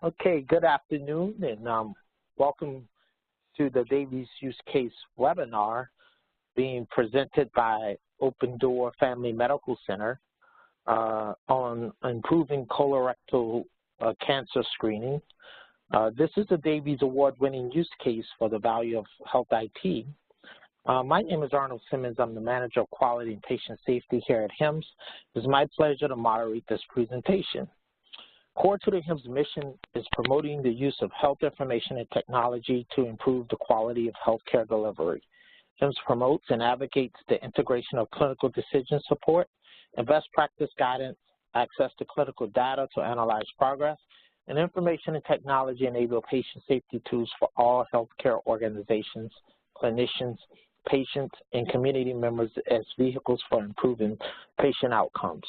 Okay, good afternoon, and welcome to the Davies Use Case webinar being presented by Open Door Family Medical Center on improving colorectal cancer screening. This is a Davies Award-winning use case for the value of health IT. My name is Arnold Simmons. I'm the Manager of Quality and Patient Safety here at HIMSS. It's my pleasure to moderate this presentation. Core to the HIMSS mission is promoting the use of health information and technology to improve the quality of healthcare delivery. HIMSS promotes and advocates the integration of clinical decision support and best practice guidance, access to clinical data to analyze progress, and information and technology enable patient safety tools for all healthcare organizations, clinicians, patients, and community members as vehicles for improving patient outcomes.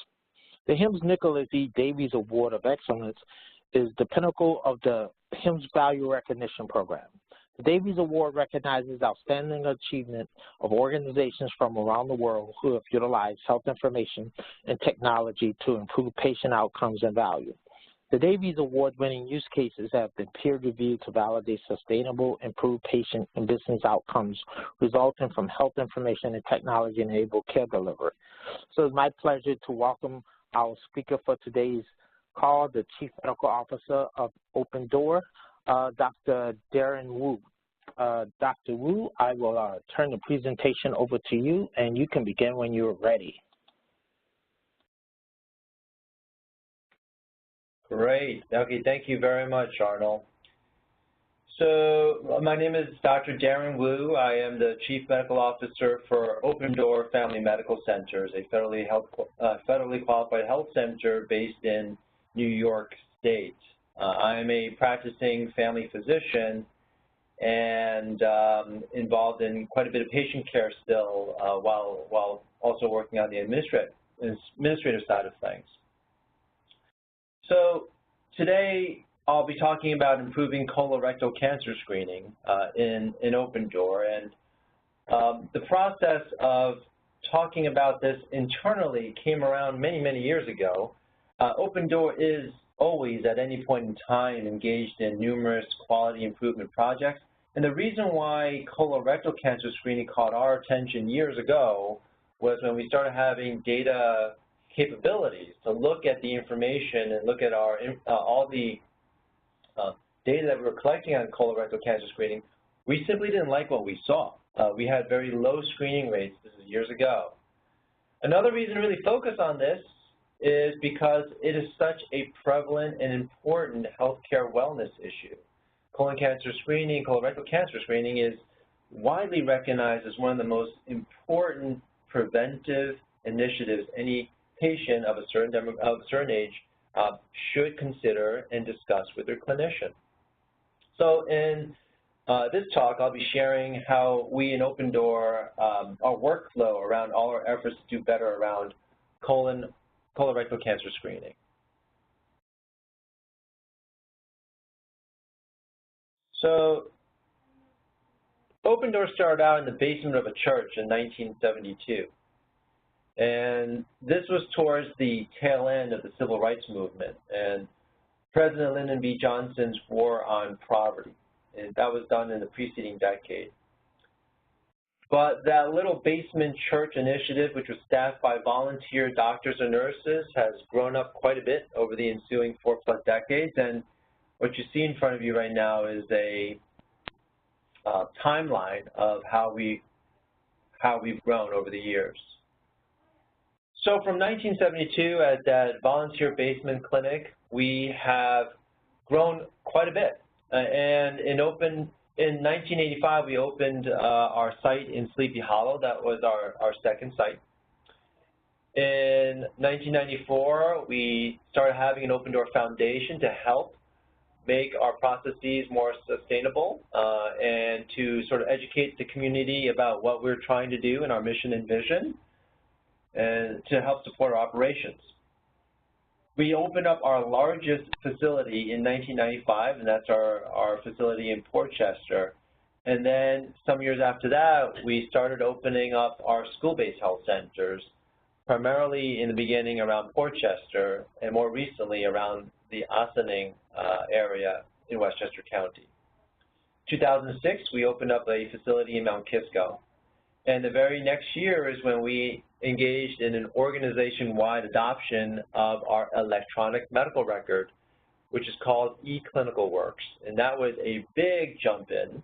The HIMSS Nicholas E. Davies Award of Excellence is the pinnacle of the HIMSS Value Recognition Program. The Davies Award recognizes outstanding achievement of organizations from around the world who have utilized health information and technology to improve patient outcomes and value. The Davies Award-winning use cases have been peer-reviewed to validate sustainable, improved patient and business outcomes resulting from health information and technology-enabled care delivery. So it's my pleasure to welcome our speaker for today's call, the Chief Medical Officer of Open Door, Dr. Darren Wu. Dr. Wu, I will turn the presentation over to you, and you can begin when you're ready. Great. Okay, thank you very much, Arnold. So my name is Dr. Darren Wu. I am the Chief Medical Officer for Open Door Family Medical Centers, a federally qualified health center based in New York State. I am a practicing family physician and involved in quite a bit of patient care still while also working on the administrative side of things. So today, I'll be talking about improving colorectal cancer screening in Open Door, and the process of talking about this internally came around many years ago. Open Door is always, at any point in time, engaged in numerous quality improvement projects, and the reason why colorectal cancer screening caught our attention years ago was when we started having data capabilities to look at the information and look at all the data that we were collecting on colorectal cancer screening. We simply didn't like what we saw. We had very low screening rates. This is years ago. Another reason to really focus on this is because it is such a prevalent and important healthcare wellness issue. Colon cancer screening, colorectal cancer screening is widely recognized as one of the most important preventive initiatives any patient of a certain age should consider and discuss with their clinician. So in this talk, I'll be sharing how we in Open Door, our workflow around all our efforts to do better around colorectal cancer screening. So Open Door started out in the basement of a church in 1972. And this was towards the tail end of the civil rights movement and President Lyndon B. Johnson's war on poverty. And that was done in the preceding decade. But that little basement church initiative, which was staffed by volunteer doctors and nurses, has grown up quite a bit over the ensuing 4+ decades. And what you see in front of you right now is a timeline of how we've grown over the years. So from 1972 at that volunteer basement clinic, we have grown quite a bit. And in 1985, we opened our site in Sleepy Hollow. That was our second site. In 1994, we started having an Open Door Foundation to help make our processes more sustainable and to sort of educate the community about what we're trying to do in our mission and vision, and to help support our operations. We opened up our largest facility in 1995, and that's our facility in Port Chester. And then some years after that, we started opening up our school-based health centers, primarily in the beginning around Port Chester, and more recently around the Ossining area in Westchester County. 2006, we opened up a facility in Mount Kisco. And the very next year is when we engaged in an organization-wide adoption of our electronic medical record, which is called eClinicalWorks. And that was a big jump in.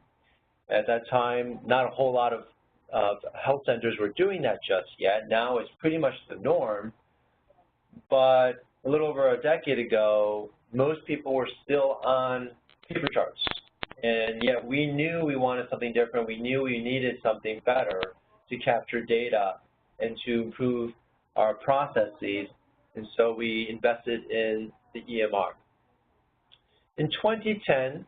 At that time, not a whole lot of health centers were doing that just yet. Now it's pretty much the norm. But a little over a decade ago, most people were still on paper charts. And yet we knew we wanted something different. We knew we needed something better to capture data and to improve our processes. And so we invested in the EMR. In 2010,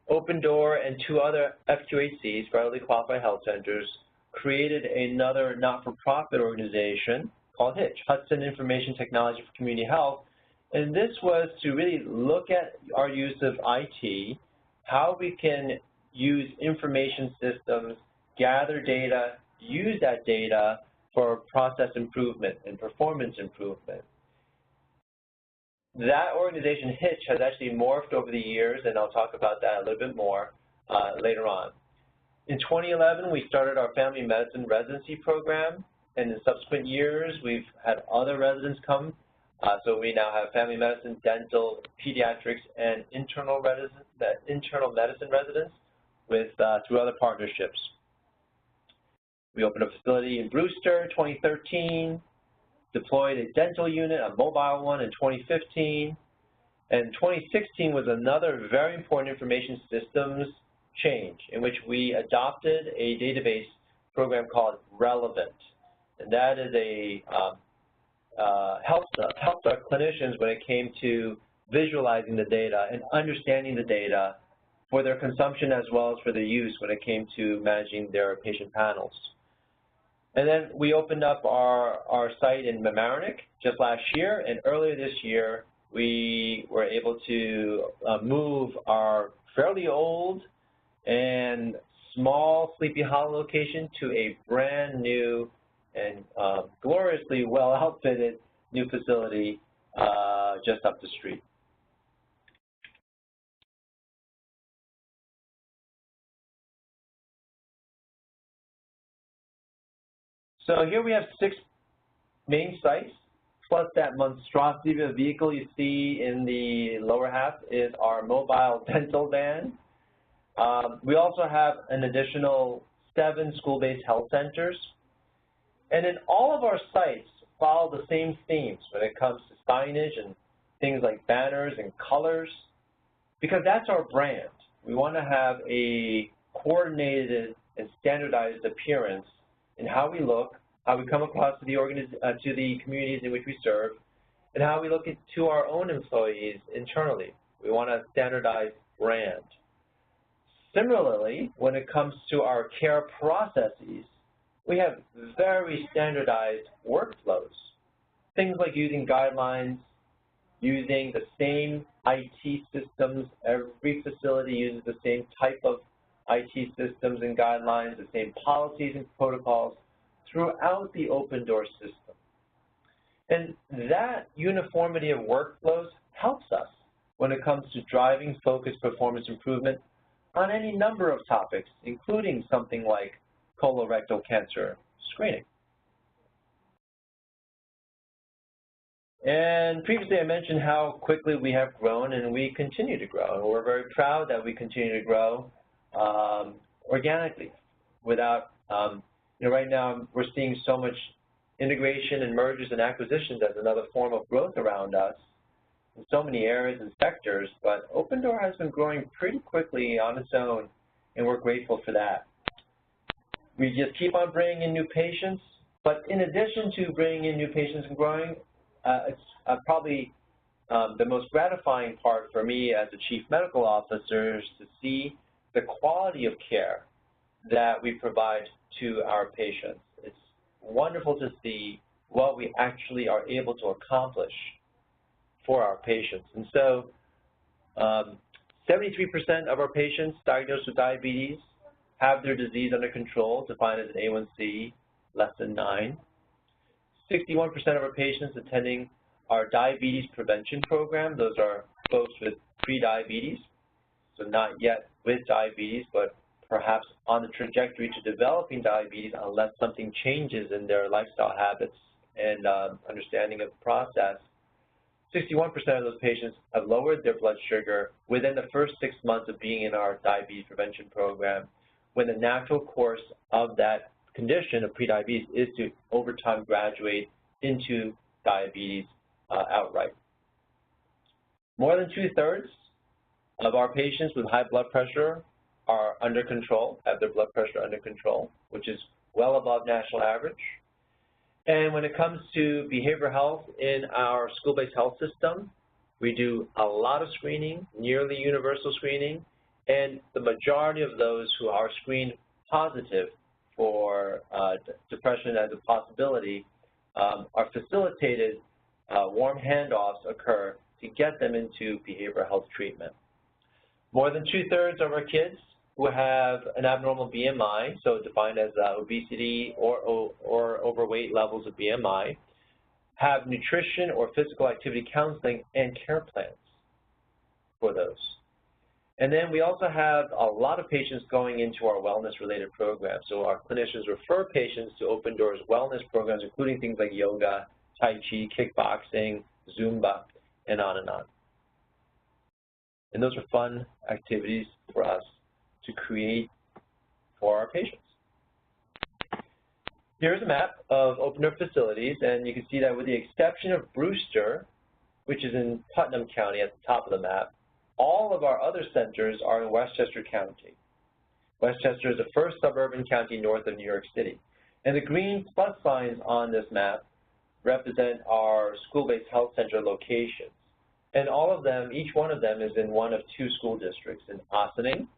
Open Door and two other FQHCs, federally qualified health centers, created another not-for-profit organization called HITCH, Hudson Information Technology for Community Health. And this was to really look at our use of IT, how we can use information systems, gather data, use that data for process improvement and performance improvement. That organization, HITCH, has actually morphed over the years, and I'll talk about that a little bit more later on. In 2011, we started our family medicine residency program, and in subsequent years, we've had other residents come. So we now have family medicine, dental, pediatrics, and internal medicine residents through other partnerships. We opened a facility in Brewster in 2013, deployed a dental unit, a mobile one, in 2015. And 2016 was another very important information systems change in which we adopted a database program called Relevant. And that is helped our clinicians when it came to visualizing the data and understanding the data for their consumption as well as for their use when it came to managing their patient panels. And then we opened up our site in Mamaroneck just last year, and earlier this year we were able to move our fairly old and small Sleepy Hollow location to a brand new and gloriously well outfitted new facility just up the street. So here we have 6 main sites, plus that monstrosity of a vehicle you see in the lower half is our mobile dental van. We also have an additional 7 school-based health centers. And then all of our sites follow the same themes when it comes to signage and things like banners and colors, because that's our brand. We want to have a coordinated and standardized appearance in how we look, how we come across to the communities in which we serve, and how we look to our own employees internally. We want a standardized brand. Similarly, when it comes to our care processes, we have very standardized workflows. Things like using guidelines, using the same IT systems. Every facility uses the same type of IT systems and guidelines, the same policies and protocols throughout the Open Door system. And that uniformity of workflows helps us when it comes to driving focused performance improvement on any number of topics, including something like colorectal cancer screening. And previously I mentioned how quickly we have grown, and we continue to grow. And we're very proud that we continue to grow organically without, right now we're seeing so much integration and mergers and acquisitions as another form of growth around us in so many areas and sectors, but Open Door has been growing pretty quickly on its own, and we're grateful for that. We just keep on bringing in new patients, but in addition to bringing in new patients and growing, it's probably the most gratifying part for me as a Chief Medical Officer is to see the quality of care that we provide to our patients. It's wonderful to see what we actually are able to accomplish for our patients. And so 73% of our patients diagnosed with diabetes have their disease under control, defined as an A1C less than 9. 61% of our patients attending our diabetes prevention program. Those are folks with pre-diabetes, so not yet with diabetes, but perhaps on the trajectory to developing diabetes unless something changes in their lifestyle habits and understanding of the process. 61% of those patients have lowered their blood sugar within the first 6 months of being in our diabetes prevention program, when the natural course of that condition of prediabetes is to, over time, graduate into diabetes outright. More than 2/3 of our patients with high blood pressure are under control, have their blood pressure under control, which is well above national average. And when it comes to behavioral health in our school-based health system, we do a lot of screening, nearly universal screening, and the majority of those who are screened positive for depression as a possibility are facilitated, warm handoffs occur to get them into behavioral health treatment. More than 2/3 of our kids who have an abnormal BMI, so defined as obesity or overweight levels of BMI, have nutrition or physical activity counseling and care plans for those. And then we also have a lot of patients going into our wellness-related programs. So our clinicians refer patients to Open Doors wellness programs, including things like yoga, Tai Chi, kickboxing, Zumba, and on and on. And those are fun activities for us to create for our patients. Here's a map of Open Door facilities, and you can see that with the exception of Brewster, which is in Putnam County at the top of the map, all of our other centers are in Westchester County. Westchester is the first suburban county north of New York City. And the green plus signs on this map represent our school-based health center locations. And all of them, each one of them is in one of two school districts, in Ossining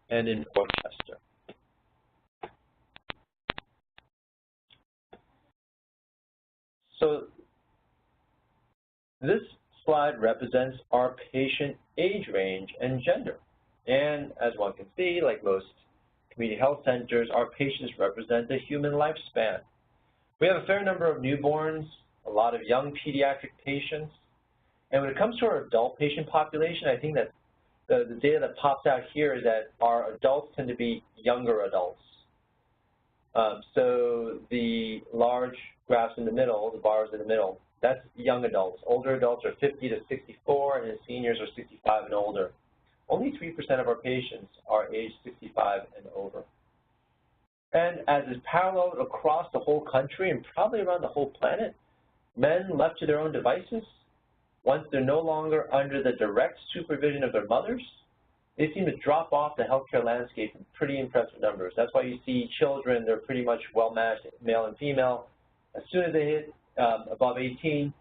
and in Dorchester. So this slide represents our patient age range and gender. And as one can see, like most community health centers, our patients represent the human lifespan. We have a fair number of newborns, a lot of young pediatric patients. And when it comes to our adult patient population, I think that the data that pops out here is that our adults tend to be younger adults. So the large graphs in the middle, the bars in the middle, that's young adults. Older adults are 50 to 64, and seniors are 65 and older. Only 3% of our patients are age 65 and over. And as is parallel across the whole country and probably around the whole planet, men left to their own devices, once they're no longer under the direct supervision of their mothers, they seem to drop off the healthcare landscape in pretty impressive numbers. That's why you see children, they're pretty much well-matched, male and female. As soon as they hit above 18,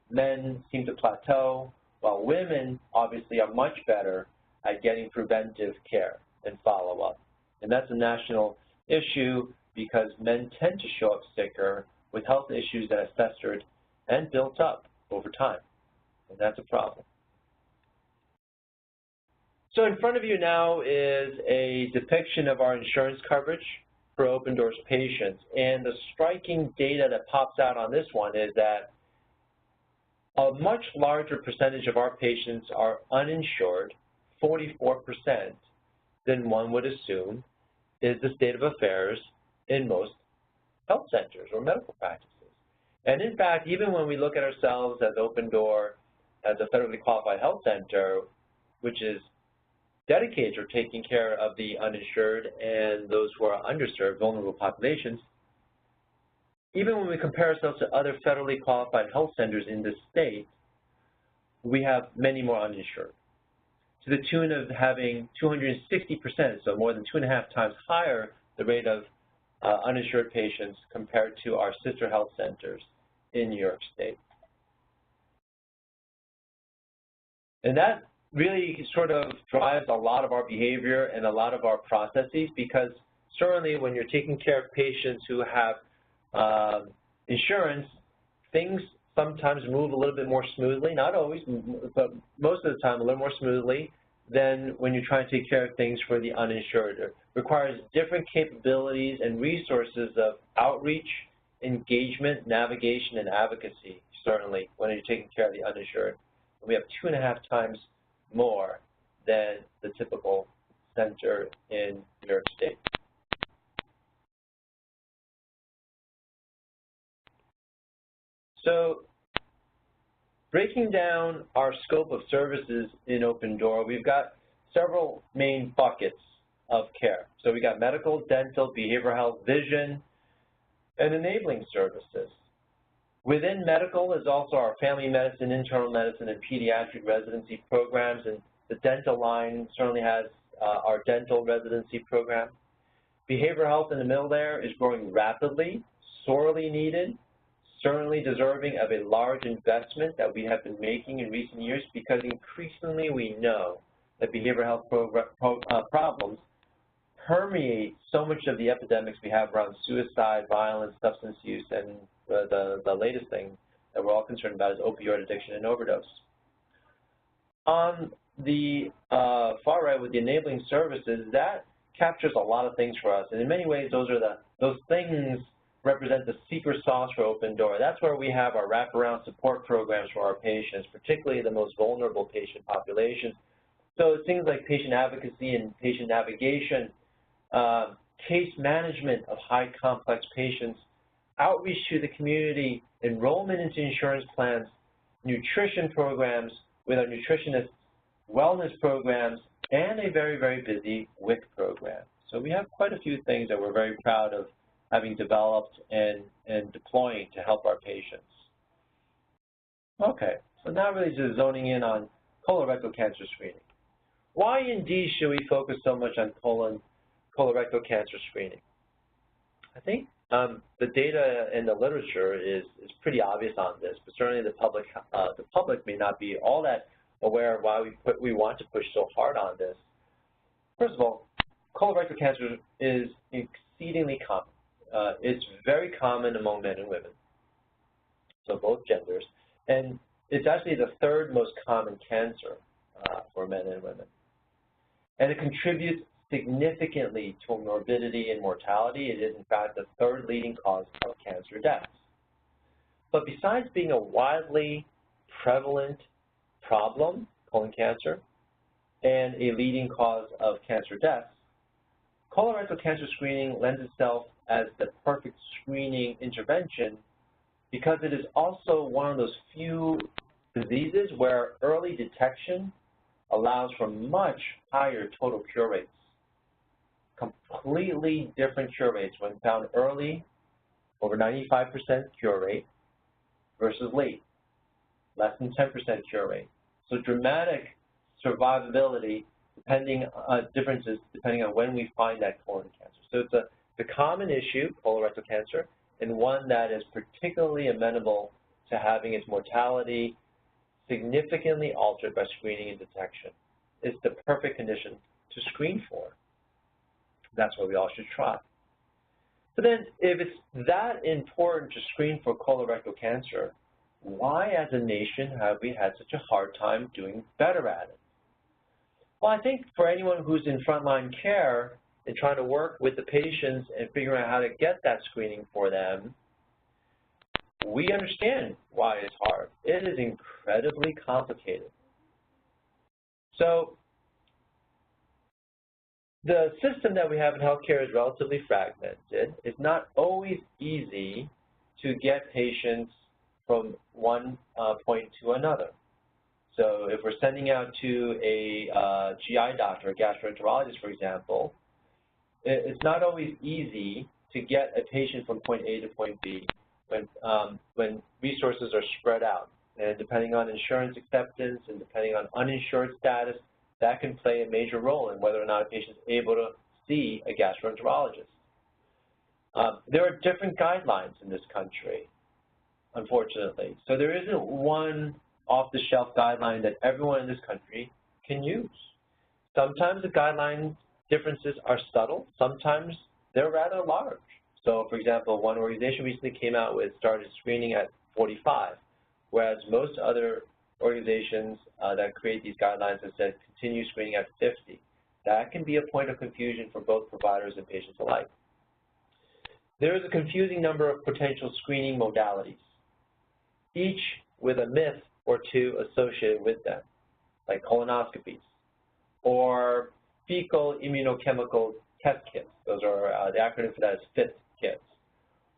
men seem to plateau, while women obviously are much better at getting preventive care and follow-up. And that's a national issue because men tend to show up sicker with health issues that have festered and built up over time, and that's a problem. So in front of you now is a depiction of our insurance coverage for Open Doors patients, and the striking data that pops out on this one is that a much larger percentage of our patients are uninsured, 44%, than one would assume is the state of affairs in most health centers or medical practices. And in fact, even when we look at ourselves as Open Door, as a federally qualified health center, which is dedicated to taking care of the uninsured and those who are underserved, vulnerable populations, even when we compare ourselves to other federally qualified health centers in the state, we have many more uninsured, to the tune of having 260%, so more than 2.5 times higher the rate of uninsured patients compared to our sister health centers in New York State. And that really sort of drives a lot of our behavior and a lot of our processes, because certainly when you're taking care of patients who have insurance, things sometimes move a little bit more smoothly, not always, but most of the time a little more smoothly than when you're trying to take care of things for the uninsured. It requires different capabilities and resources of outreach engagement, navigation, and advocacy, certainly, when you're taking care of the uninsured. And we have 2.5 times more than the typical center in New York State. So breaking down our scope of services in Open Door, we've got several main buckets of care. So we got medical, dental, behavioral health, vision, and enabling services. Within medical is also our family medicine, internal medicine, and pediatric residency programs, and the dental line certainly has our dental residency program. Behavioral health in the middle there is growing rapidly, sorely needed, certainly deserving of a large investment that we have been making in recent years, because increasingly we know that behavioral health problems permeate so much of the epidemics we have around suicide, violence, substance use, and the latest thing that we're all concerned about is opioid addiction and overdose. On the far right with the enabling services, that captures a lot of things for us, and in many ways those things represent the secret sauce for Open Door. That's where we have our wraparound support programs for our patients, particularly the most vulnerable patient populations. So it's things like patient advocacy and patient navigation, case management of high complex patients, outreach to the community, enrollment into insurance plans, nutrition programs with our nutritionists, wellness programs, and a very, very busy WIC program. So we have quite a few things that we're very proud of having developed and deploying to help our patients. Okay, so now really just zoning in on colorectal cancer screening. Why indeed should we focus so much on colorectal cancer screening? I think the data and the literature is pretty obvious on this, but certainly the public may not be all that aware of why we want to push so hard on this. First of all, colorectal cancer is exceedingly common. It's very common among men and women, so both genders, and it's actually the third most common cancer for men and women. And it contributes significantly to morbidity and mortality. It is, in fact, the third leading cause of cancer deaths. But besides being a widely prevalent problem, colon cancer, and a leading cause of cancer deaths, colorectal cancer screening lends itself as the perfect screening intervention because it is also one of those few diseases where early detection allows for much higher total cure rates. Completely different cure rates when found early, over 95% cure rate, versus late, less than 10% cure rate. So dramatic survivability differences depending on when we find that colon cancer. So it's a common issue, colorectal cancer, and one that is particularly amenable to having its mortality significantly altered by screening and detection. It's the perfect condition to screen for. That's what we all should try. So then, if it's that important to screen for colorectal cancer, why as a nation have we had such a hard time doing better at it? Well, I think for anyone who's in frontline care and trying to work with the patients and figuring out how to get that screening for them, we understand why it's hard. It is incredibly complicated. So the system that we have in healthcare is relatively fragmented. It's not always easy to get patients from one point to another. So if we're sending out to a GI doctor, a gastroenterologist, for example, it's not always easy to get a patient from point A to point B when resources are spread out. And depending on insurance acceptance and depending on uninsured status, that can play a major role in whether or not a patient is able to see a gastroenterologist. There are different guidelines in this country, unfortunately. So there isn't one off-the-shelf guideline that everyone in this country can use. Sometimes the guideline differences are subtle. Sometimes they're rather large. So, for example, one organization recently came out with started screening at 45, whereas most other organizations that create these guidelines have said continue screening at 50. That can be a point of confusion for both providers and patients alike. there is a confusing number of potential screening modalities, each with a myth or two associated with them, like colonoscopies, or fecal immunochemical test kits. Those are, the acronym for that is FIT kits.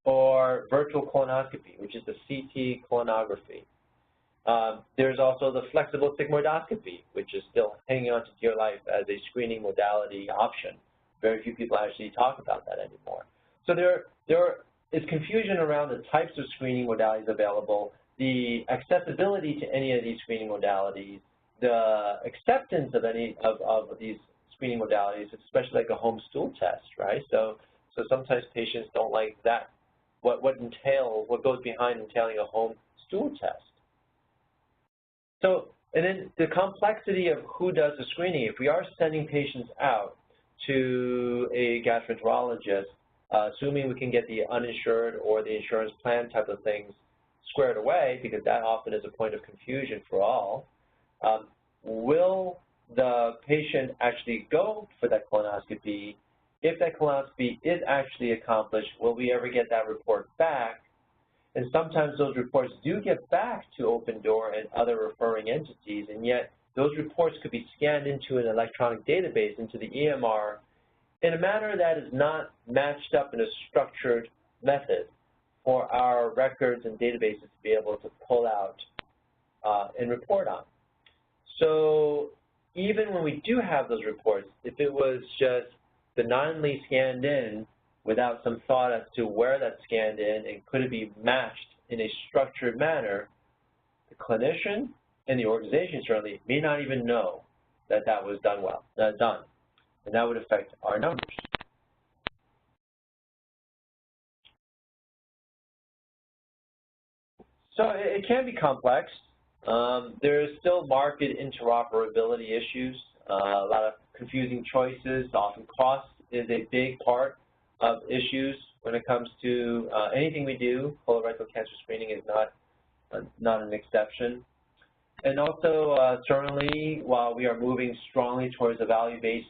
Or virtual colonoscopy, which is the CT colonography. There's also the flexible sigmoidoscopy, which is still hanging on to dear life as a screening modality option. Very few people actually talk about that anymore. So there is confusion around the types of screening modalities available, the accessibility to any of these screening modalities, the acceptance of any of these screening modalities, especially like a home stool test, right? So sometimes patients don't like that. What goes behind entailing a home stool test. So, and then the complexity of who does the screening. If we are sending patients out to a gastroenterologist, assuming we can get the uninsured or the insurance plan type of things squared away, because that often is a point of confusion for all, will the patient actually go for that colonoscopy? If that colonoscopy is actually accomplished, will we ever get that report back? And sometimes those reports do get back to Open Door and other referring entities, and yet those reports could be scanned into an electronic database, into the EMR, in a manner that is not matched up in a structured method for our records and databases to be able to pull out and report on. So even when we do have those reports, if it was just benignly scanned in without some thought as to where that's scanned in and could it be matched in a structured manner, the clinician and the organization certainly may not even know that that was done well, and that would affect our numbers. So it can be complex. There is still market interoperability issues, a lot of confusing choices. Often cost is a big part of issues when it comes to anything we do. Colorectal cancer screening is not an exception. And also, certainly, while we are moving strongly towards a value-based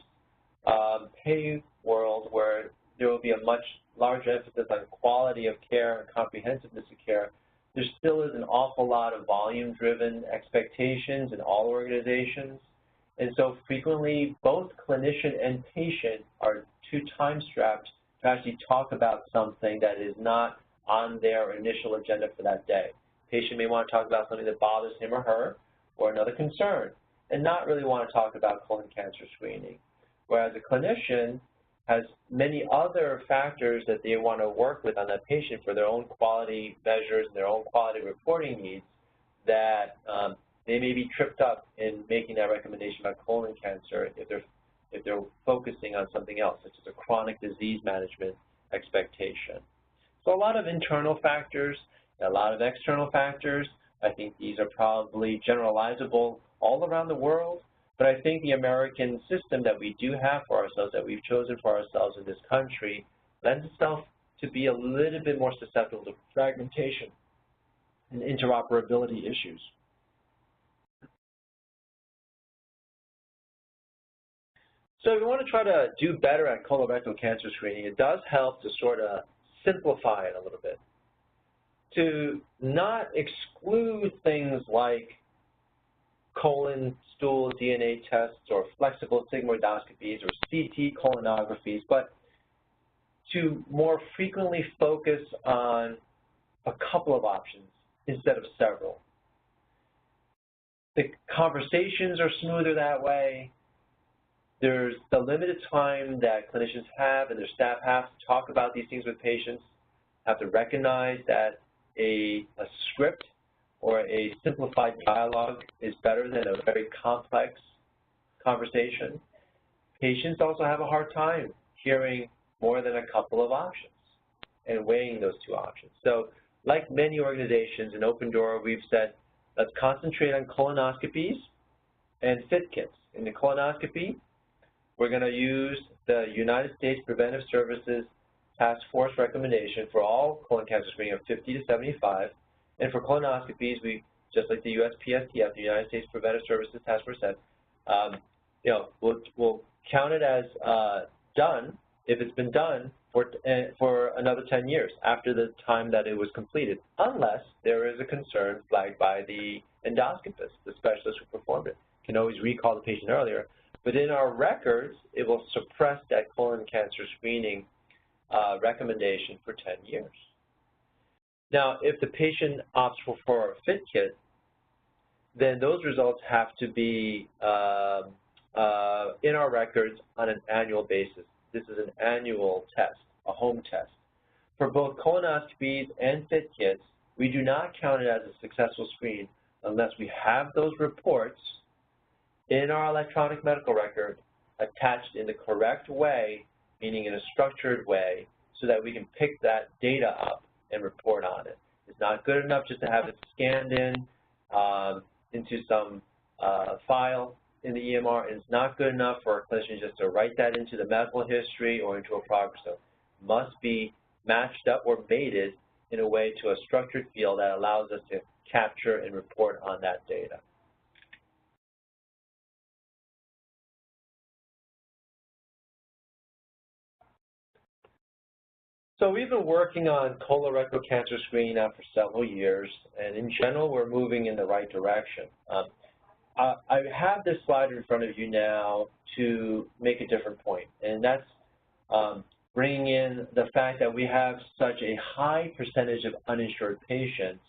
pay world where there will be a much larger emphasis on quality of care and comprehensiveness of care, there still is an awful lot of volume-driven expectations in all organizations. And so frequently, both clinician and patient are too time-strapped to actually talk about something that is not on their initial agenda for that day. Patient may want to talk about something that bothers him or her, or another concern, and not really want to talk about colon cancer screening. Whereas a clinician has many other factors that they want to work with on that patient for their own quality measures and their own quality reporting needs that they may be tripped up in making that recommendation about colon cancer if they're focusing on something else, such as a chronic disease management expectation. So a lot of internal factors, a lot of external factors. I think these are probably generalizable all around the world, but I think the American system that we do have for ourselves, that we've chosen for ourselves in this country, lends itself to be a little bit more susceptible to fragmentation and interoperability issues. So if we want to try to do better at colorectal cancer screening, it does help to sort of simplify it a little bit, to not exclude things like colon stool DNA tests or flexible sigmoidoscopies or CT colonographies, but to more frequently focus on a couple of options instead of several. The conversations are smoother that way. There's the limited time that clinicians have and their staff have to talk about these things with patients, have to recognize that a script or a simplified dialogue is better than a very complex conversation. Patients also have a hard time hearing more than a couple of options and weighing those two options. So like many organizations in Open Door, we've said, let's concentrate on colonoscopies and FIT kits. In the colonoscopy, we're going to use the United States Preventive Services Task Force recommendation for all colon cancer screening of 50 to 75. And for colonoscopies, we, just like the USPSTF, the United States Preventive Services Task Force said, we'll count it as done if it's been done for another 10 years after the time that it was completed, unless there is a concern flagged by the endoscopist, the specialist who performed it. You can always recall the patient earlier. But in our records, it will suppress that colon cancer screening recommendation for 10 years. Now, if the patient opts for a FIT kit, then those results have to be in our records on an annual basis. This is an annual test, a home test. For both colonoscopies and FIT kits, we do not count it as a successful screen unless we have those reports in our electronic medical record attached in the correct way, meaning in a structured way, so that we can pick that data up and report on it. It's not good enough just to have it scanned in into some file in the EMR. It's not good enough for a clinician just to write that into the medical history or into a progress note. It must be matched up or mated in a way to a structured field that allows us to capture and report on that data. So we've been working on colorectal cancer screening now for several years, and in general, we're moving in the right direction. I have this slide in front of you now to make a different point, and that's bringing in the fact that we have such a high percentage of uninsured patients.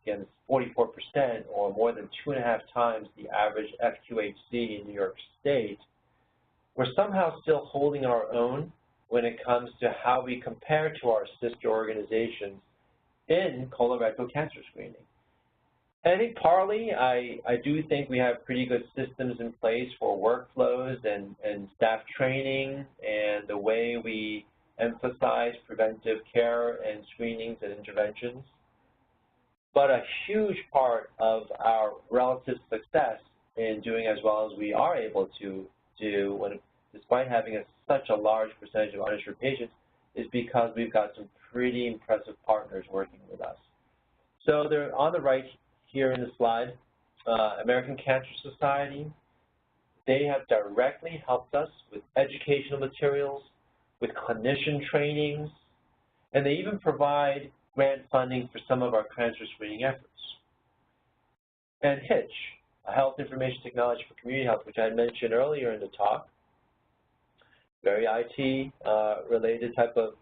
Again, it's 44%, or more than 2.5 times the average FQHC in New York State. We're somehow still holding our own when it comes to how we compare to our sister organizations in colorectal cancer screening. And I think partly, I do think we have pretty good systems in place for workflows and staff training and the way we emphasize preventive care and screenings and interventions. But a huge part of our relative success in doing as well as we are able to do, despite having such a large percentage of uninsured patients, is because we've got some pretty impressive partners working with us. So they're on the right here in the slide. American Cancer Society, they have directly helped us with educational materials, with clinician trainings, and they even provide grant funding for some of our cancer screening efforts. And HITCH, a Health Information Technology for Community Health, which I mentioned earlier in the talk, very IT-related type of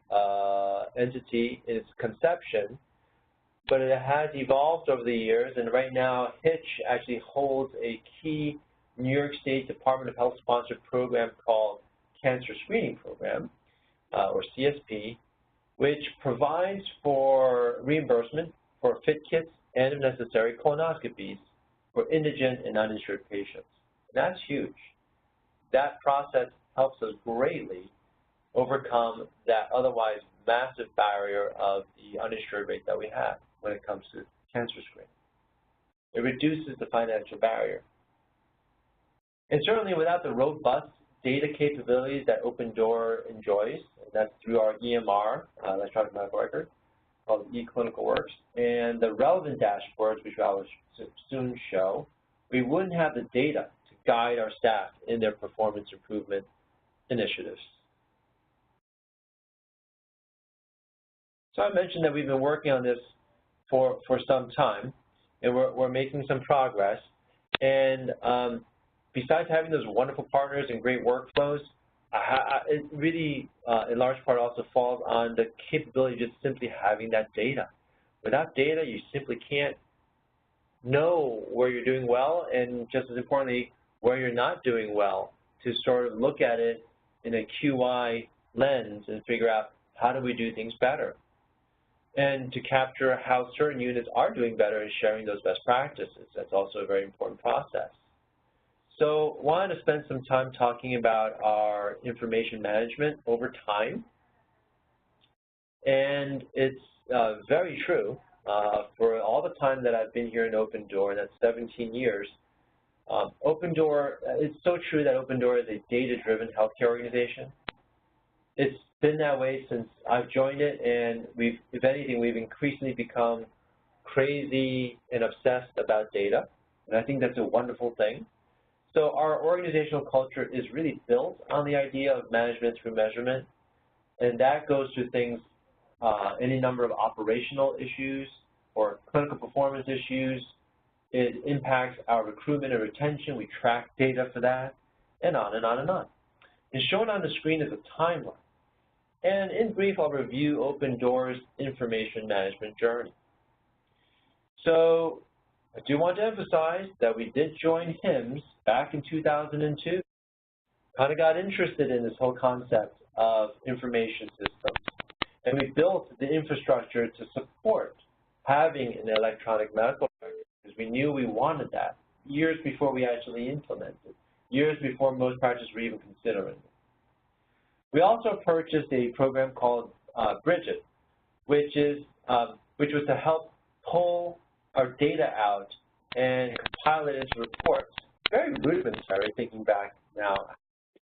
entity in its conception, but it has evolved over the years, and right now HITCH actually holds a key New York State Department of Health sponsored program called Cancer Screening Program, or CSP, which provides for reimbursement for FIT kits and, if necessary, colonoscopies for indigent and uninsured patients. And that's huge. That process helps us greatly overcome that otherwise massive barrier of the uninsured rate that we have when it comes to cancer screening. It reduces the financial barrier. And certainly without the robust data capabilities that Open Door enjoys, and that's through our EMR, electronic medical record, called eClinicalWorks, and the relevant dashboards, which I will soon show, we wouldn't have the data to guide our staff in their performance improvement initiatives. So I mentioned that we've been working on this for some time, and we're making some progress. And besides having those wonderful partners and great workflows, it really, in large part, also falls on the capability of just simply having that data. Without data, you simply can't know where you're doing well, and just as importantly, where you're not doing well, to sort of look at it in a QI lens and figure out how do we do things better. And to capture how certain units are doing better and sharing those best practices. That's also a very important process. So I wanted to spend some time talking about our information management over time. And it's very true. For all the time that I've been here in Open Door, and that's 17 years, Open Door, it's so true that Open Door is a data-driven healthcare organization. It's been that way since I've joined it, and if anything, we've increasingly become crazy and obsessed about data, and I think that's a wonderful thing. So our organizational culture is really built on the idea of management through measurement, and that goes to things, any number of operational issues or clinical performance issues. It impacts our recruitment and retention. We track data for that, and on and on and on. And shown on the screen is a timeline. And in brief, I'll review Open Door's information management journey. So I do want to emphasize that we did join HIMSS back in 2002. Kind of got interested in this whole concept of information systems. And we built the infrastructure to support having an electronic medical record because we knew we wanted that years before we actually implemented, years before most practices were even considering it. We also purchased a program called Bridget, which was to help pull our data out and compile it into reports. Very rudimentary, thinking back now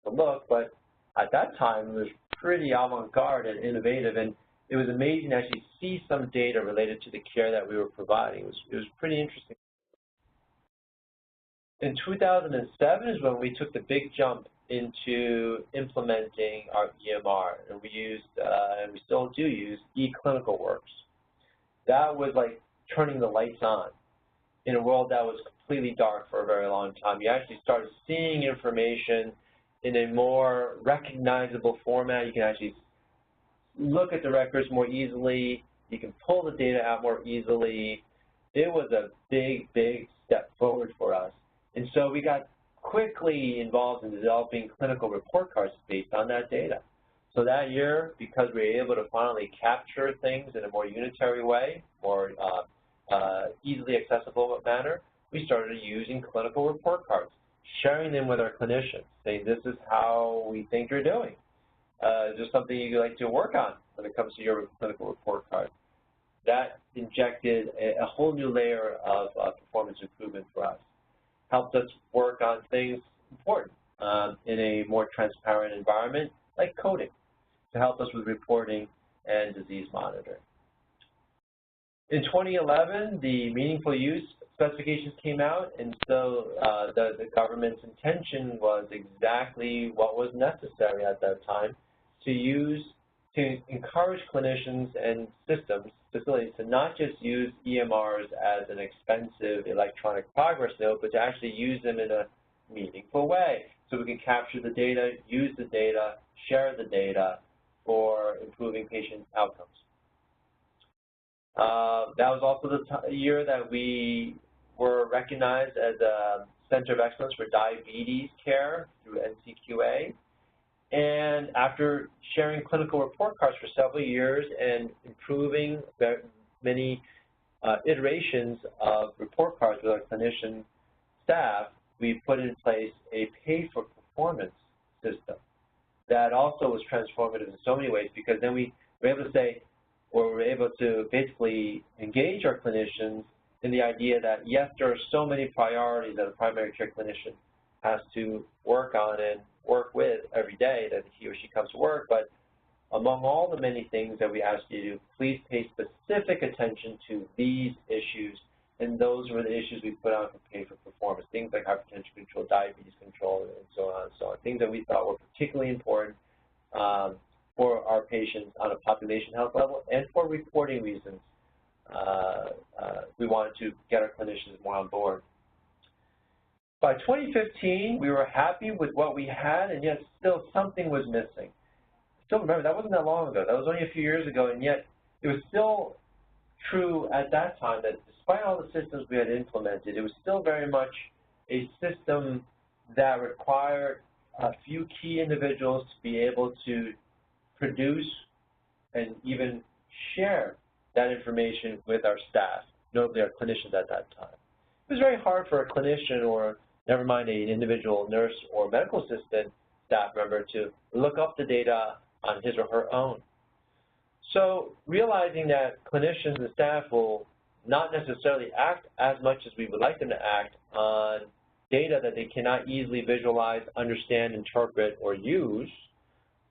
to look, but at that time it was pretty avant-garde and innovative, and it was amazing to actually see some data related to the care that we were providing. It was pretty interesting. In 2007 is when we took the big jump into implementing our EMR, and we used, and we still do use, eClinicalWorks. That was like turning the lights on in a world that was completely dark for a very long time. You actually started seeing information in a more recognizable format. You can actually look at the records more easily. You can pull the data out more easily. It was a big, big step forward for us. And so we got quickly involved in developing clinical report cards based on that data. So that year, because we were able to finally capture things in a more unitary way, more easily accessible manner, we started using clinical report cards, sharing them with our clinicians, saying this is how we think you're doing. Is there something you'd like to work on when it comes to your clinical report card? That injected a whole new layer of performance improvement for us. Helped us work on things important in a more transparent environment, like coding, to help us with reporting and disease monitoring. In 2011, the meaningful use specifications came out, and so the government's intention was exactly what was necessary at that time to encourage clinicians and facilities to not just use EMRs as an expensive electronic progress note, but to actually use them in a meaningful way so we can capture the data, use the data, share the data for improving patient outcomes. That was also the year that we were recognized as a Center of Excellence for Diabetes Care through NCQA. And after sharing clinical report cards for several years and improving many iterations of report cards with our clinician staff, we put in place a pay-for-performance system that also was transformative in so many ways, because then we were able to say, or we were able to basically engage our clinicians in the idea that, yes, there are so many priorities that a primary care clinician has to work on and work with every day that he or she comes to work, but among all the many things that we ask you to do, please pay specific attention to these issues, and those were the issues we put out for pay for performance, things like hypertension control, diabetes control, and so on and so on, things that we thought were particularly important for our patients on a population health level, and for reporting reasons. We wanted to get our clinicians more on board. By 2015, we were happy with what we had, and yet still something was missing. Still remember, that wasn't that long ago. That was only a few years ago, and yet it was still true at that time that despite all the systems we had implemented, it was still very much a system that required a few key individuals to be able to produce and even share that information with our staff, notably our clinicians at that time. It was very hard for a clinician, or never mind an individual nurse or medical assistant staff member, to look up the data on his or her own. So realizing that clinicians and staff will not necessarily act as much as we would like them to act on data that they cannot easily visualize, understand, interpret, or use,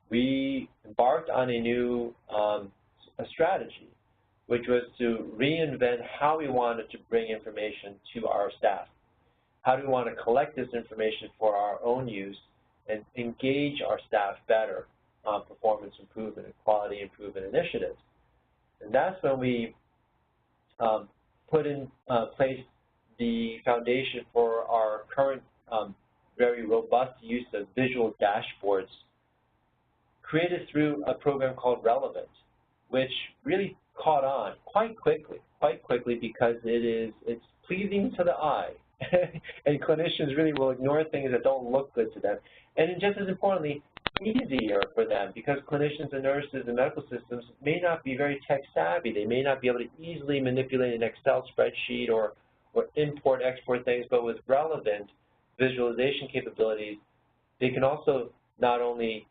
we embarked on a new strategy, which was to reinvent how we wanted to bring information to our staff. how do we want to collect this information for our own use and engage our staff better on performance improvement and quality improvement initiatives. And that's when we put in place the foundation for our current very robust use of visual dashboards created through a program called Relevant, which really caught on quite quickly because it's pleasing to the eye. And clinicians really will ignore things that don't look good to them. And just as importantly, easier for them because clinicians and nurses and medical systems may not be very tech savvy. They may not be able to easily manipulate an Excel spreadsheet or import, export things, but with Relevant visualization capabilities, they can also not only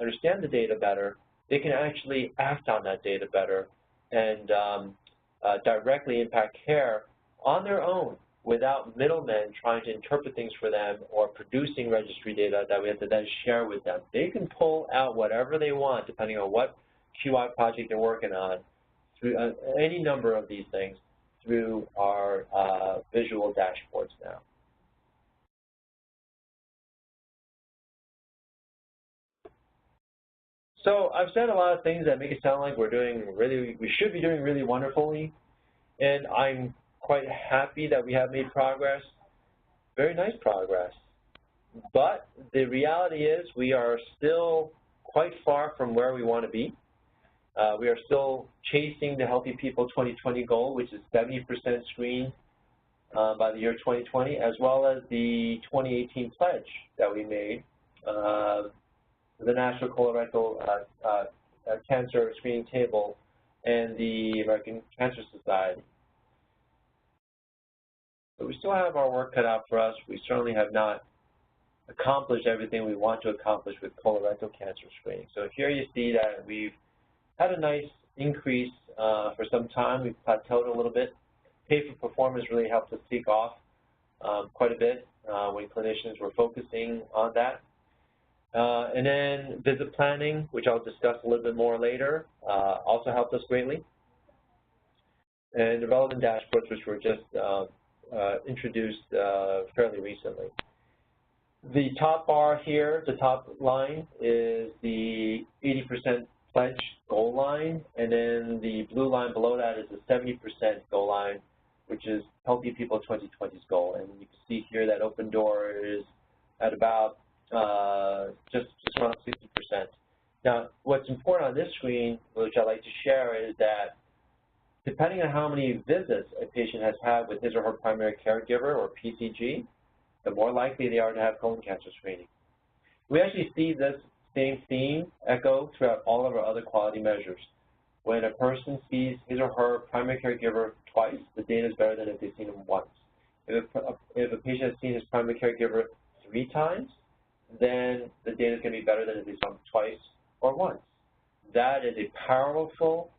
understand the data better, they can actually act on that data better and directly impact care on their own without middlemen trying to interpret things for them or producing registry data that we have to then share with them. They can pull out whatever they want depending on what QI project they're working on through any number of these things through our visual dashboards now. So I've said a lot of things that make it sound like we should be doing really wonderfully, and I'm quite happy that we have made progress, very nice progress. But the reality is we are still quite far from where we want to be. We are still chasing the Healthy People 2020 goal, which is 70% screened by the year 2020, as well as the 2018 pledge that we made, the National Colorectal Cancer Screening Table and the American Cancer Society. But we still have our work cut out for us. We certainly have not accomplished everything we want to accomplish with colorectal cancer screening. So here you see that we've had a nice increase for some time. We've plateaued a little bit. Pay for performance really helped us take off quite a bit when clinicians were focusing on that. And then visit planning, which I'll discuss a little bit more later, also helped us greatly. And the relevant dashboards, which were just introduced fairly recently. The top bar here, the top line, is the 80% pledge goal line, and then the blue line below that is the 70% goal line, which is Healthy People 2020's goal. And you can see here that Open Door is at about just around 60%. Now, what's important on this screen, which I'd like to share, is that depending on how many visits a patient has had with his or her primary caregiver or PCG, the more likely they are to have colon cancer screening. We actually see this same theme echo throughout all of our other quality measures. When a person sees his or her primary caregiver twice, the data is better than if they've seen him once. If a patient has seen his primary caregiver 3 times, then the data is going to be better than if they saw him twice or once. That is a powerful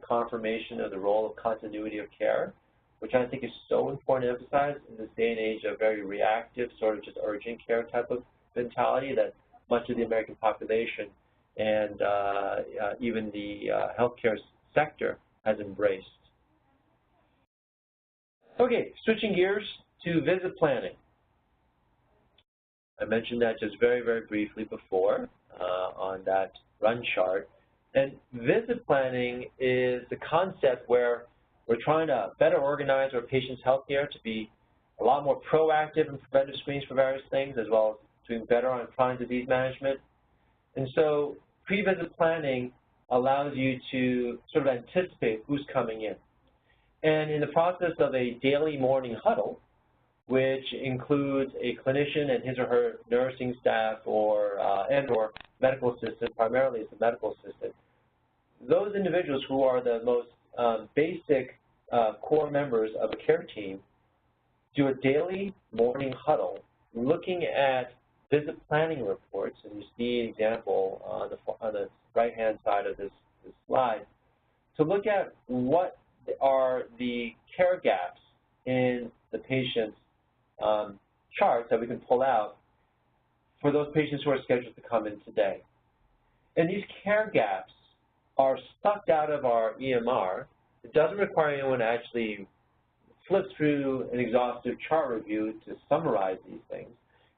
confirmation of the role of continuity of care, which I think is so important to emphasize in this day and age of very reactive, sort of just urgent care type of mentality that much of the American population and even the healthcare sector has embraced. Okay, switching gears to visit planning. I mentioned that just very briefly before on that run chart. And visit planning is the concept where we're trying to better organize our patients' health care to be a lot more proactive in preventive screens for various things, as well as doing better on chronic disease management. And so pre-visit planning allows you to sort of anticipate who's coming in. And in the process of a daily morning huddle, which includes a clinician and his or her nursing staff or medical assistant, primarily it's a medical assistant, those individuals who are the most basic core members of a care team do a daily morning huddle looking at visit planning reports, and you see an example on the right-hand side of this slide, to look at what are the care gaps in the patient's charts that we can pull out for those patients who are scheduled to come in today. And these care gaps are sucked out of our EMR. It doesn't require anyone to actually flip through an exhaustive chart review to summarize these things.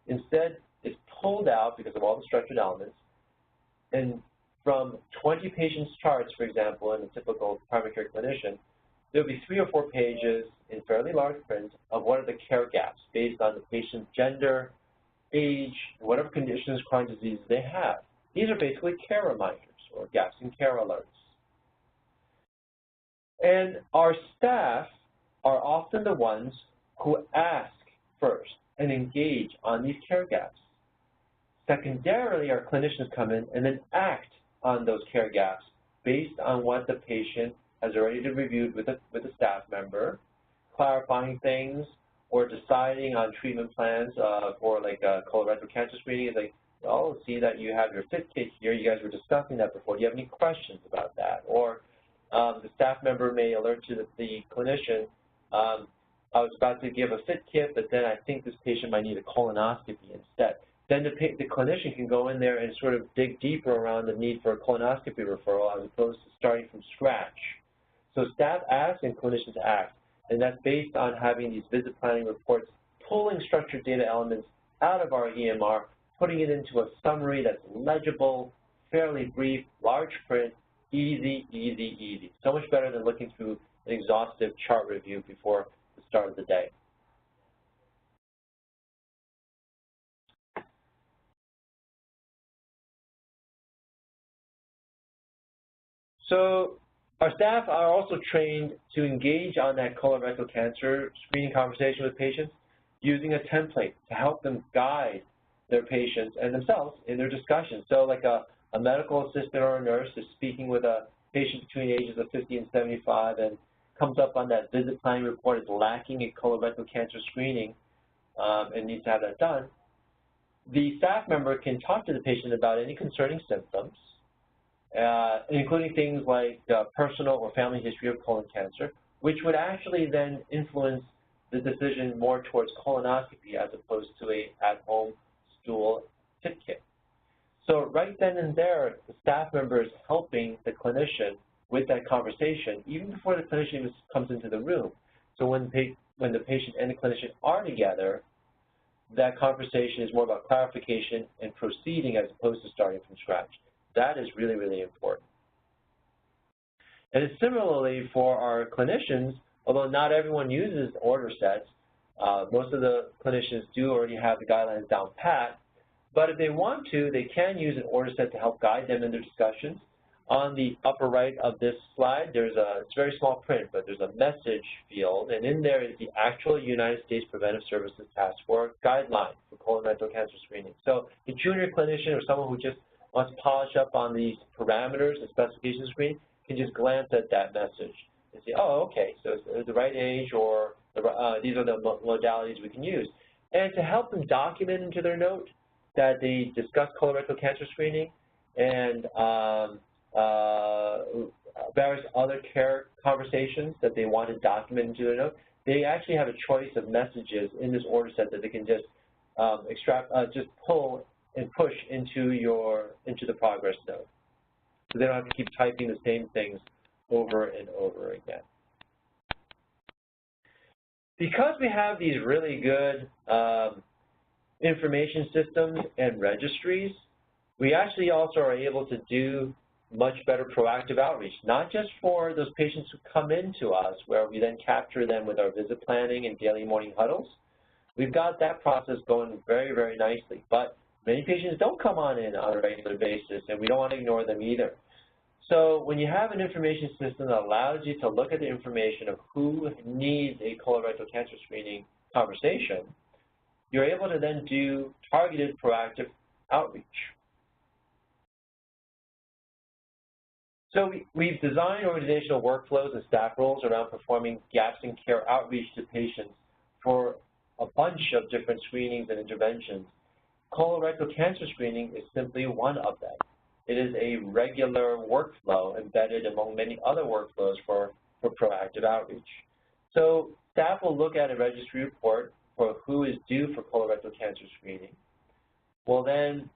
Instead, it's pulled out because of all the structured elements, and from 20 patients' charts, for example, in a typical primary care clinician, there'll be 3 or 4 pages in fairly large print of what are the care gaps based on the patient's gender, age, whatever conditions, chronic diseases they have. These are basically care reminders or gaps in care alerts. And our staff are often the ones who ask first and engage on these care gaps. Secondarily, our clinicians come in and then act on those care gaps based on what the patient has already reviewed with a staff member, clarifying things or deciding on treatment plans for like a colorectal cancer screening. It's like, oh, see that you have your FIT kit here. You guys were discussing that before. Do you have any questions about that? Or the staff member may alert to the clinician, I was about to give a FIT kit, but then I think this patient might need a colonoscopy instead. Then the clinician can go in there and sort of dig deeper around the need for a colonoscopy referral as opposed to starting from scratch. So staff ask and clinicians act, and that's based on having these visit planning reports, pulling structured data elements out of our EMR, putting it into a summary that's legible, fairly brief, large print, easy, easy, easy. So much better than looking through an exhaustive chart review before the start of the day. So our staff are also trained to engage on that colorectal cancer screening conversation with patients using a template to help them guide their patients and themselves in their discussions. So like a medical assistant or a nurse is speaking with a patient between the ages of 50 and 75 and comes up on that visit planning report is lacking in colorectal cancer screening and needs to have that done. The staff member can talk to the patient about any concerning symptoms, including things like personal or family history of colon cancer, which would actually then influence the decision more towards colonoscopy as opposed to a at-home stool FIT kit. So right then and there, the staff member is helping the clinician with that conversation, even before the clinician even comes into the room. So when the patient and the clinician are together, that conversation is more about clarification and proceeding as opposed to starting from scratch. That is really, really important. And similarly for our clinicians, although not everyone uses order sets, most of the clinicians do already have the guidelines down pat, but if they want to, they can use an order set to help guide them in their discussions. On the upper right of this slide, it's very small print, but there's a message field, and in there is the actual United States Preventive Services Task Force guideline for colorectal cancer screening. So a junior clinician or someone who just wants to polish up on these parameters and specifications of screening can just glance at that message and say, oh, okay, so it's the right age or these are the modalities we can use. And to help them document into their note that they discuss colorectal cancer screening and various other care conversations that they want to document into their note, they actually have a choice of messages in this order set that they can just just pull and push into the progress note. So they don't have to keep typing the same things over and over again. Because we have these really good information systems and registries, we actually also are able to do much better proactive outreach, not just for those patients who come into us, where we then capture them with our visit planning and daily morning huddles. We've got that process going very, very nicely. But many patients don't come on in on a regular basis, and we don't want to ignore them either. So when you have an information system that allows you to look at the information of who needs a colorectal cancer screening conversation, you're able to then do targeted proactive outreach. So we've designed organizational workflows and staff roles around performing gaps in care outreach to patients for a bunch of different screenings and interventions. Colorectal cancer screening is simply one of them. It is a regular workflow embedded among many other workflows for proactive outreach. So staff will look at a registry report for who is due for colorectal cancer screening. We'll then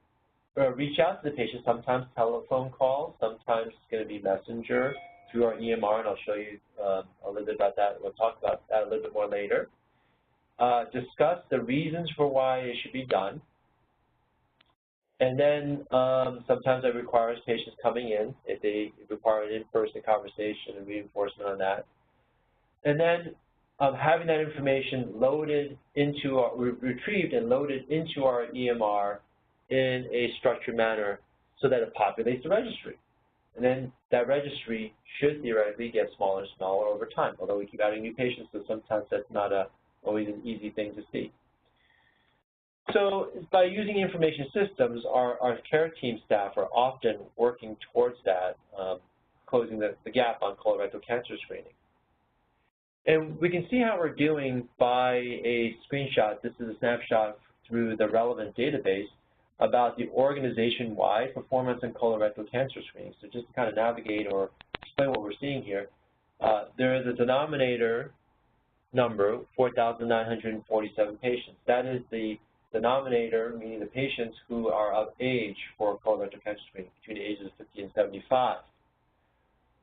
reach out to the patient, sometimes telephone calls, sometimes it's going to be messenger, through our EMR, and I'll show you a little bit about that. We'll talk about that a little bit more later. Discuss the reasons for why it should be done. And then sometimes that requires patients coming in if they require an in-person conversation and reinforcement on that. And then having that information loaded into our, retrieved and loaded into our EMR in a structured manner so that it populates the registry. And then that registry should theoretically get smaller and smaller over time, although we keep adding new patients, so sometimes that's not always an easy thing to see. So by using information systems, our care team staff are often working towards that, closing the gap on colorectal cancer screening. And we can see how we're doing by a screenshot. This is a snapshot through the relevant database about the organization-wide performance in colorectal cancer screening. So just to kind of navigate or explain what we're seeing here, there is a denominator number, 4,947 patients. That is the denominator, meaning the patients who are of age for colorectal cancer screening, between the ages of 50 and 75.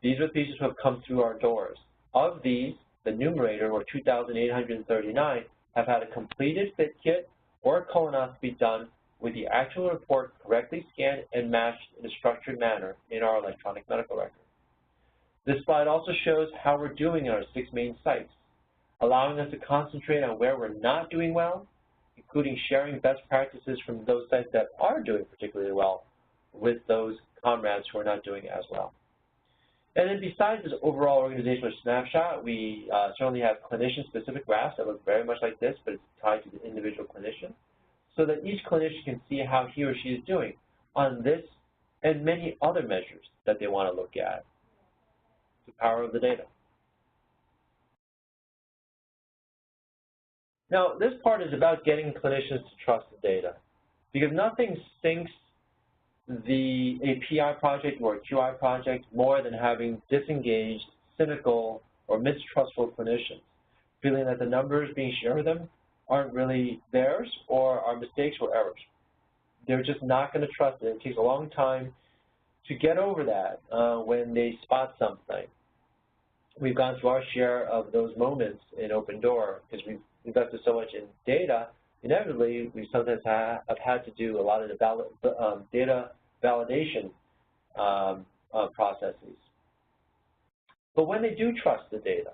These are the patients who have come through our doors. Of these, the numerator, or 2,839, have had a completed FIT kit or a colonoscopy done with the actual report correctly scanned and matched in a structured manner in our electronic medical record. This slide also shows how we're doing in our 6 main sites, allowing us to concentrate on where we're not doing well, including sharing best practices from those sites that are doing particularly well with those comrades who are not doing as well. And then besides this overall organizational snapshot, we certainly have clinician-specific graphs that look very much like this, but it's tied to the individual clinician, so that each clinician can see how he or she is doing on this and many other measures that they want to look at. The power of the data. Now, this part is about getting clinicians to trust the data, because nothing sinks a PI project or a QI project more than having disengaged, cynical, or mistrustful clinicians, feeling that the numbers being shared with them aren't really theirs or are mistakes or errors. They're just not going to trust it. It takes a long time to get over that when they spot something. We've gone through our share of those moments in Open Door because we've invested so much in data. Inevitably, we sometimes have had to do a lot of the data validation processes. But when they do trust the data,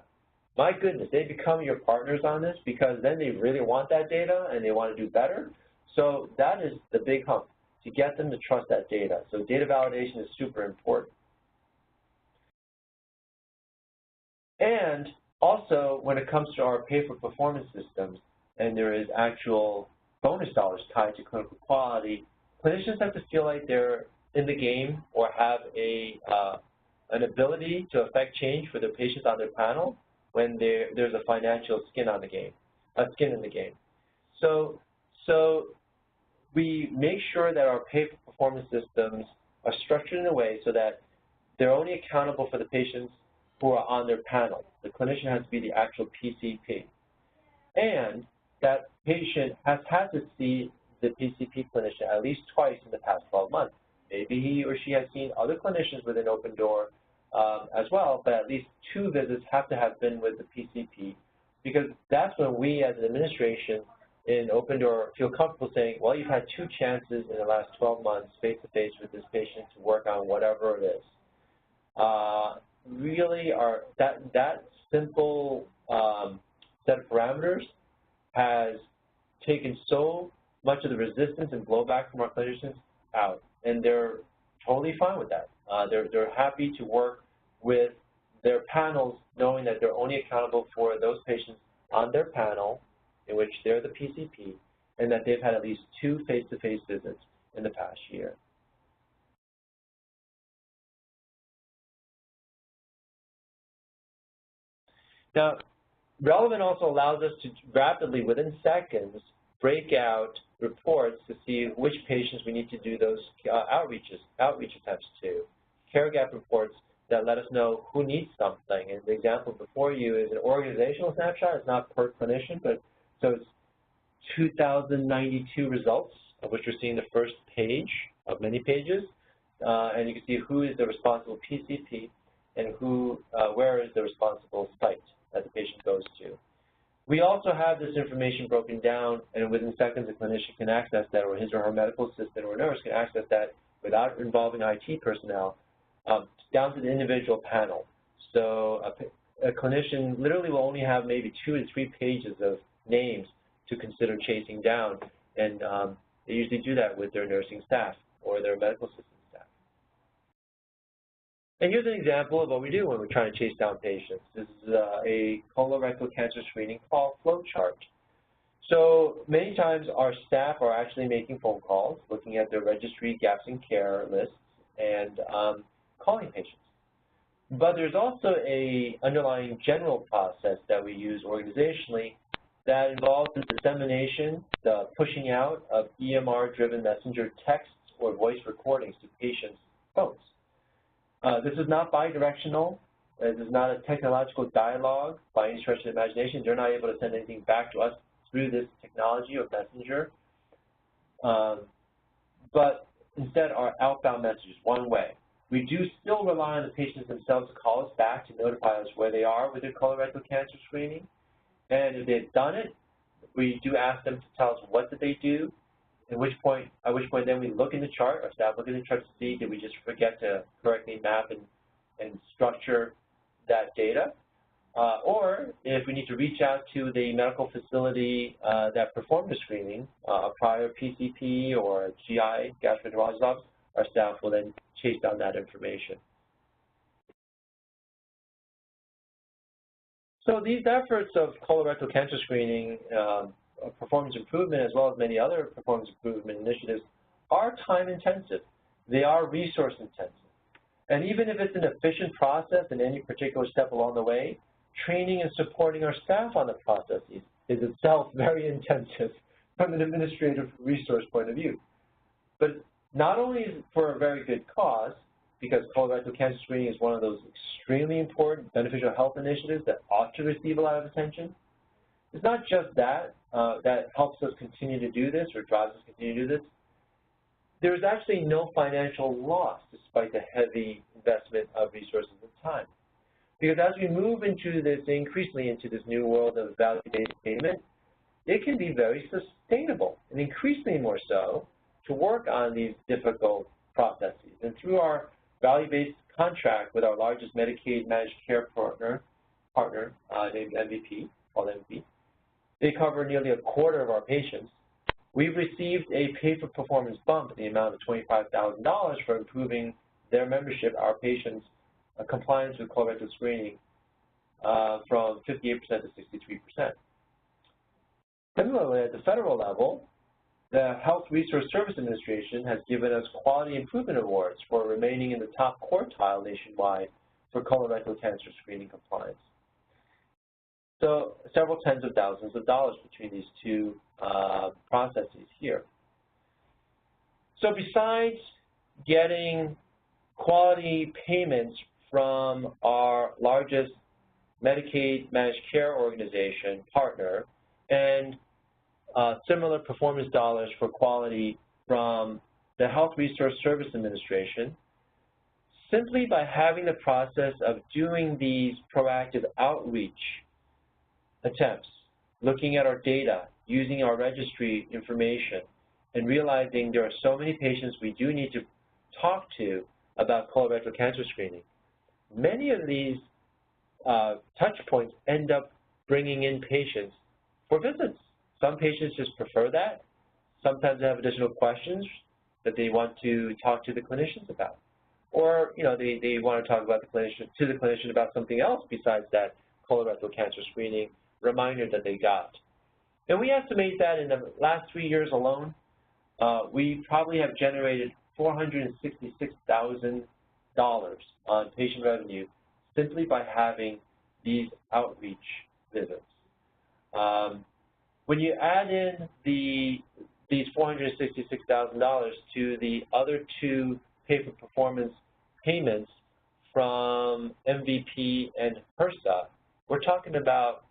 my goodness, they become your partners on this because then they really want that data and they want to do better. So that is the big hump, to get them to trust that data. So data validation is super important. And also, when it comes to our pay-for-performance systems, and there is actual bonus dollars tied to clinical quality, clinicians have to feel like they're in the game or have an ability to affect change for their patients on their panel when there's a financial skin in the game. So we make sure that our pay-for-performance systems are structured in a way so that they're only accountable for the patients who are on their panel. The clinician has to be the actual PCP. And that patient has had to see the PCP clinician at least twice in the past 12 months. Maybe he or she has seen other clinicians within Open Door as well, but at least 2 visits have to have been with the PCP, because that's when we as an administration in Open Door feel comfortable saying, well, you've had 2 chances in the last 12 months face-to-face with this patient to work on whatever it is. Really, that simple set of parameters has taken so much of the resistance and blowback from our clinicians out, and they're totally fine with that. They're happy to work with their panels, knowing that they're only accountable for those patients on their panel, in which they're the PCP, and that they've had at least 2 face-to-face visits in the past year. Now, Relevant also allows us to rapidly, within seconds, break out reports to see which patients we need to do those outreach attempts to. Care gap reports that let us know who needs something. And the example before you is an organizational snapshot. It's not per clinician, but so it's 2,092 results, of which we're seeing the first page of many pages. And you can see who is the responsible PCP. and where is the responsible site that the patient goes to. We also have this information broken down, and within seconds a clinician can access that, or his or her medical assistant or nurse can access that without involving IT personnel, down to the individual panel. So a clinician literally will only have maybe 2 to 3 pages of names to consider chasing down, and they usually do that with their nursing staff or their medical assistant staff. And here's an example of what we do when we're trying to chase down patients. This is a colorectal cancer screening call flow chart. So many times our staff are actually making phone calls, looking at their registry gaps in care lists, and calling patients. But there's also an underlying general process that we use organizationally that involves the dissemination, the pushing out of EMR-driven messenger texts or voice recordings to patients' phones. This is not bidirectional. This is not a technological dialogue by any stretch of the imagination. They're not able to send anything back to us through this technology or messenger. But instead are outbound messages, one way. We do still rely on the patients themselves to call us back to notify us where they are with their colorectal cancer screening. And if they've done it, we do ask them to tell us what did they do, at which point then we look in the chart, our staff look in the chart to see did we just forget to correctly map and structure that data. Or if we need to reach out to the medical facility that performed the screening, a prior PCP or GI, gastroenterologist office, our staff will then chase down that information. So these efforts of colorectal cancer screening, performance improvement, as well as many other performance improvement initiatives, are time intensive. They are resource intensive. And even if it's an efficient process in any particular step along the way, training and supporting our staff on the processes is itself very intensive from an administrative resource point of view. But not only is it for a very good cause, because colorectal cancer screening is one of those extremely important beneficial health initiatives that ought to receive a lot of attention. It's not just that that helps us continue to do this or drives us to continue to do this. There's actually no financial loss despite the heavy investment of resources and time. Because as we move into this, increasingly into this new world of value-based payment, it can be very sustainable, and increasingly more so, to work on these difficult processes. And through our value-based contract with our largest Medicaid managed care partner named MVP, called MVP, they cover nearly a quarter of our patients. We've received a pay-for-performance bump in the amount of $25,000 for improving their membership, our patients' compliance with colorectal screening from 58% to 63%. Similarly, at the federal level, the Health Resource Service Administration has given us quality improvement awards for remaining in the top quartile nationwide for colorectal cancer screening compliance. So several tens of thousands of dollars between these two processes here. So besides getting quality payments from our largest Medicaid managed care organization partner and similar performance dollars for quality from the Health Resource Service Administration, simply by having the process of doing these proactive outreach attempts, looking at our data, using our registry information, and realizing there are so many patients we do need to talk to about colorectal cancer screening. Many of these touch points end up bringing in patients for visits. Some patients just prefer that. Sometimes they have additional questions that they want to talk to the clinicians about. Or, you know, they want to talk about to the clinician about something else besides that colorectal cancer screening reminder that they got. And we estimate that in the last 3 years alone, we probably have generated $466,000 on patient revenue simply by having these outreach visits. When you add in these $466,000 to the other two pay-for-performance payments from MVP and HRSA, we're talking about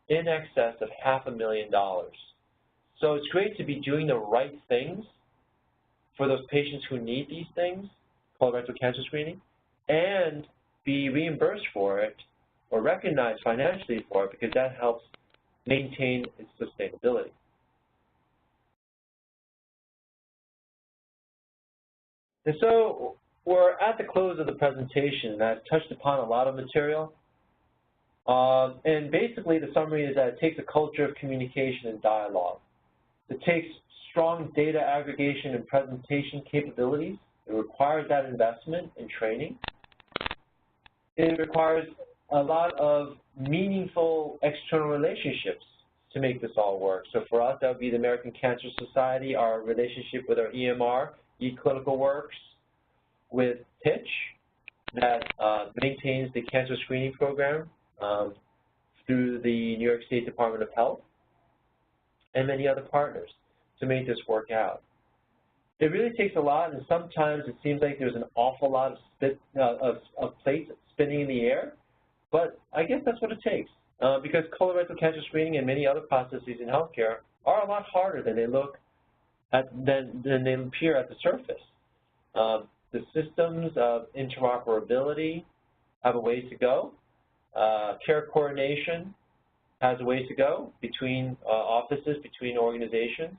in excess of $500,000. So it's great to be doing the right things for those patients who need these things, colorectal cancer screening, and be reimbursed for it or recognized financially for it, because that helps maintain its sustainability. And so we're at the close of the presentation, and I've touched upon a lot of material. And basically the summary is that it takes a culture of communication and dialogue. It takes strong data aggregation and presentation capabilities. It requires that investment in training. It requires a lot of meaningful external relationships to make this all work. So for us, that would be the American Cancer Society, our relationship with our EMR, eClinicalWorks, with Pitch, that maintains the cancer screening program through the New York State Department of Health, and many other partners to make this work out. It really takes a lot, and sometimes it seems like there's an awful lot of plates spinning in the air, but I guess that's what it takes, because colorectal cancer screening and many other processes in healthcare are a lot harder than they look than they appear at the surface. The systems of interoperability have a ways to go. Care coordination has a ways to go between offices, between organizations.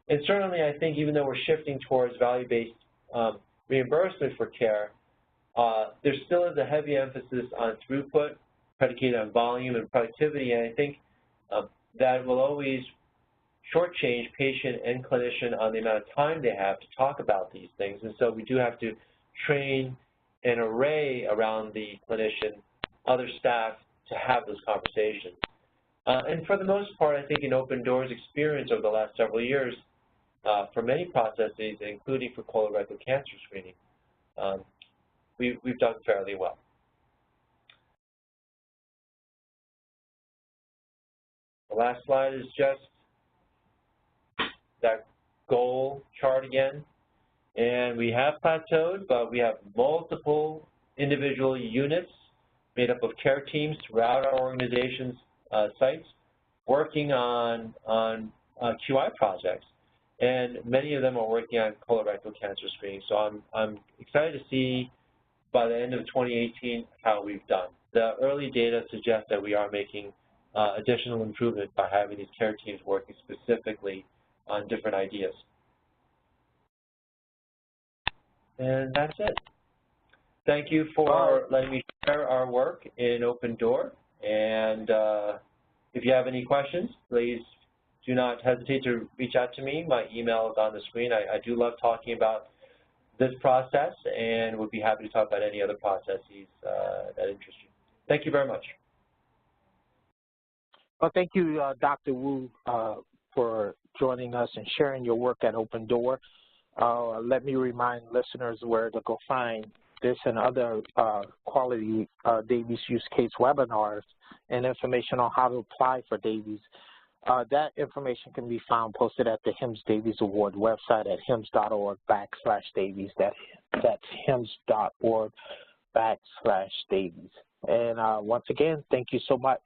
And certainly, I think even though we're shifting towards value-based reimbursement for care, there still is a heavy emphasis on throughput, predicated on volume and productivity, and I think that will always shortchange patient and clinician on the amount of time they have to talk about these things. And so we do have to train an array around the clinician, other staff, to have those conversations. And for the most part, I think in Open Doors experience over the last several years, for many processes, including for colorectal cancer screening, we've done fairly well. The last slide is just that goal chart again. And we have plateaued, but we have multiple individual units made up of care teams throughout our organization's sites working on QI projects. And many of them are working on colorectal cancer screening. So I'm excited to see by the end of 2018 how we've done. The early data suggests that we are making additional improvement by having these care teams working specifically on different ideas. And that's it. Thank you for letting me share our work in Open Door. And if you have any questions, please do not hesitate to reach out to me. My email is on the screen. I do love talking about this process and would be happy to talk about any other processes that interest you. Thank you very much. Well, thank you, Dr. Wu, for joining us and sharing your work at Open Door. Let me remind listeners where to go find this and other quality Davies use case webinars and information on how to apply for Davies. That information can be found posted at the HIMSS Davies Award website at hims.org/Davies. That's hims.org/Davies. And once again, thank you so much.